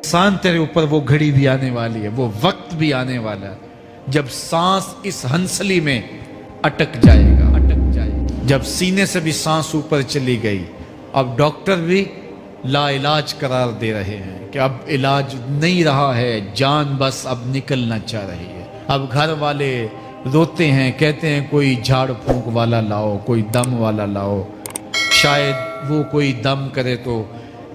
इंसान तेरे ऊपर वो घड़ी भी आने वाली है, वो वक्त भी आने वाला है जब सांस इस हंसली में अटक जाएगा। जब सीने से भी सांस ऊपर चली गई, अब डॉक्टर भी ला इलाज करार दे रहे हैं कि अब इलाज नहीं रहा है, जान बस अब निकलना चाह रही है। अब घर वाले रोते हैं, कहते हैं कोई झाड़ फूंक वाला लाओ, कोई दम वाला लाओ, शायद वो कोई दम करे तो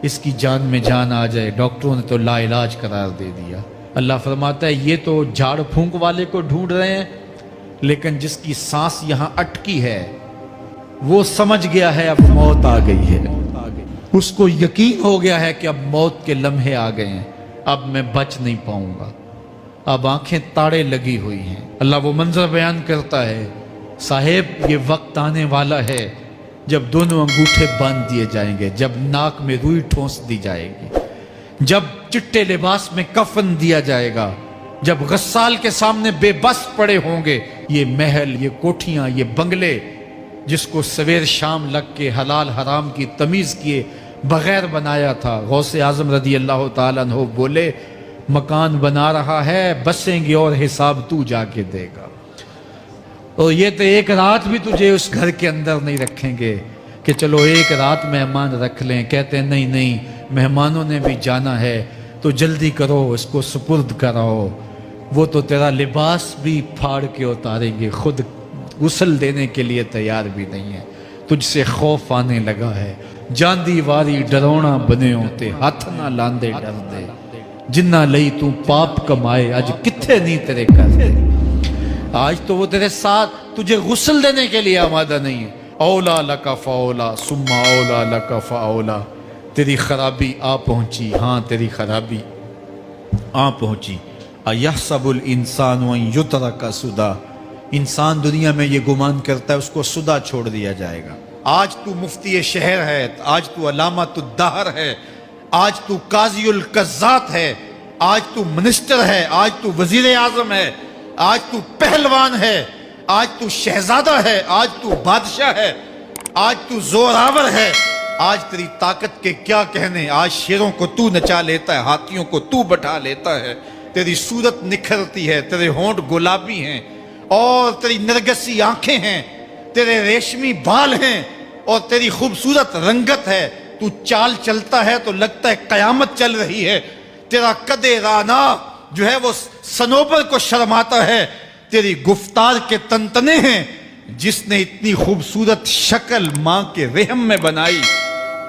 इसकी जान में जान आ जाए। डॉक्टरों ने तो ला इलाज करार दे दिया। अल्लाह फरमाता है ये तो झाड़ फूंक वाले को ढूंढ रहे हैं, लेकिन जिसकी सांस यहाँ अटकी है वो समझ गया है अब मौत आ गई है। उसको यकीन हो गया है कि अब मौत के लम्हे आ गए हैं, अब मैं बच नहीं पाऊंगा। अब आंखें ताड़े लगी हुई हैं। अल्लाह वो मंजर बयान करता है, साहेब ये वक्त आने वाला है जब दोनों अंगूठे बांध दिए जाएंगे, जब नाक में रुई ठोंस दी जाएगी, जब चिट्टे लिबास में कफन दिया जाएगा, जब गस्साल के सामने बेबस पड़े होंगे। ये महल, ये कोठियां, ये बंगले जिसको सवेर शाम लग के हलाल हराम की तमीज किए बगैर बनाया था। गौसे आजम रदी अल्लाह ताला अन्हु बोले, मकान बना रहा है, बसेंगे और हिसाब तू जाके देगा। और ये तो एक रात भी तुझे उस घर के अंदर नहीं रखेंगे कि चलो एक रात मेहमान रख लें। कहते हैं नहीं नहीं, मेहमानों ने भी जाना है तो जल्दी करो, इसको सुपुर्द कराओ। वो तो तेरा लिबास भी फाड़ के उतारेंगे, खुद गुस्ल देने के लिए तैयार भी नहीं है। तुझसे खौफ आने लगा है, जांदी वारी डरोना बने होते, हाथ ना लांदे डरदे, जिन्ना लई तू पाप कमाए अज किथे नहीं तेरे कर। आज तो वो तेरे साथ तुझे गुस्ल देने के लिए आमादा नहीं है। औला लका फौला सुम्मा औला लका फौला, तेरी खराबी आ पहुंची, हाँ तेरी खराबी आ पहुंची। अयहसबुल इंसान व युतरका सुदा, इंसान दुनिया में ये गुमान करता है उसको सुदा छोड़ दिया जाएगा। आज तू मुफ्ती शहर है, आज तू अलामतुद्दहर है, आज तू काज़ीउल कज़्ज़ात है, आज तू मिनिस्टर है, आज तू वजीर आज़म है, आज तू पहलवान है, आज तू शहजादा है, आज तू बादशाह है, आज तू जोरावर है। आज तेरी ताकत के क्या कहने, आज शेरों को तू नचा लेता है, हाथियों को तू बैठा लेता है। तेरी सूरत निखरती है, तेरे होंठ गुलाबी हैं और तेरी नरगसी आंखें हैं, तेरे रेशमी बाल हैं और तेरी खूबसूरत रंगत है। तू चाल चलता है तो लगता है कयामत चल रही है। तेरा कदे राना जो है वो सनोबर को शर्माता है। तेरी गुफ्तार के तंतने हैं। जिसने इतनी खूबसूरत शक्ल माँ के रहम में बनाई,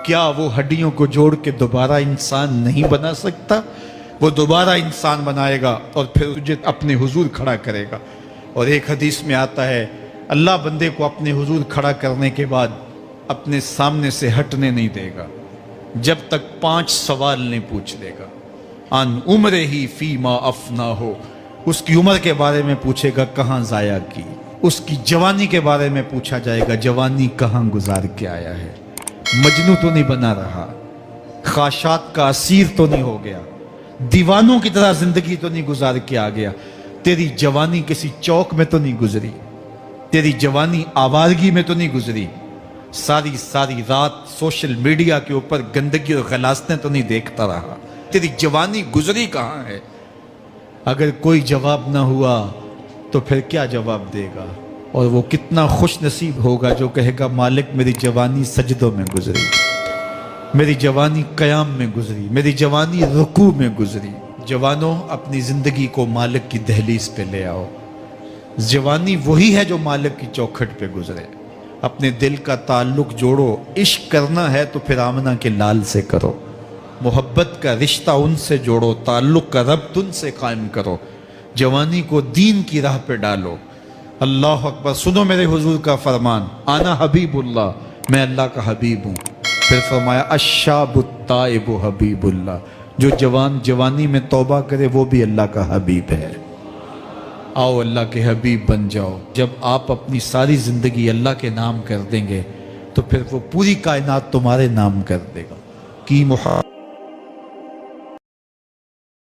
क्या वो हड्डियों को जोड़ के दोबारा इंसान नहीं बना सकता? वो दोबारा इंसान बनाएगा और फिर तुझे अपने हुजूर खड़ा करेगा। और एक हदीस में आता है, अल्लाह बंदे को अपने हुजूर खड़ा करने के बाद अपने सामने से हटने नहीं देगा जब तक 5 सवाल नहीं पूछ लेगा। अन उम्र ही फीमा अफना हो, उसकी उम्र के बारे में पूछेगा कहाँ ज़ाया की। उसकी जवानी के बारे में पूछा जाएगा, जवानी कहाँ गुजार के आया है। मजनू तो नहीं बना रहा, ख्वाहिशात का असीर तो नहीं हो गया, दीवानों की तरह जिंदगी तो नहीं गुजार के आ गया। तेरी जवानी किसी चौक में तो नहीं गुजरी, तेरी जवानी आवारगी में तो नहीं गुजरी, सारी सारी रात सोशल मीडिया के ऊपर गंदगी और गलासतें तो नहीं देखता रहा। तेरी जवानी गुजरी कहाँ है? अगर कोई जवाब ना हुआ तो फिर क्या जवाब देगा? और वो कितना खुश नसीब होगा जो कहेगा, मालिक मेरी जवानी सजदों में गुजरी, मेरी जवानी कयाम में गुजरी, मेरी जवानी रुकू में गुजरी। जवानों, अपनी जिंदगी को मालिक की दहलीज पे ले आओ। जवानी वही है जो मालिक की चौखट पे गुजरे। अपने दिल का ताल्लुक जोड़ो। इश्क करना है तो फिर आमना के लाल से करो। मोहब्बत का रिश्ता उनसे जोड़ो, ताल्लुक का रब्त उनसे कायम करो। जवानी को दीन की राह पे डालो। अल्लाह अकबर। सुनो मेरे हुजूर का फरमान, आना हबीबुल्लाह, मैं अल्लाह का हबीब हूँ। फिर फरमाया अश्शाबुत्ताइबु हबीबुल्लाह, जो जवान जवानी में तौबा करे वो भी अल्लाह का हबीब है। आओ अल्लाह के हबीब बन जाओ। जब आप अपनी सारी जिंदगी अल्लाह के नाम कर देंगे तो फिर वो पूरी कायनात तुम्हारे नाम कर देगा। की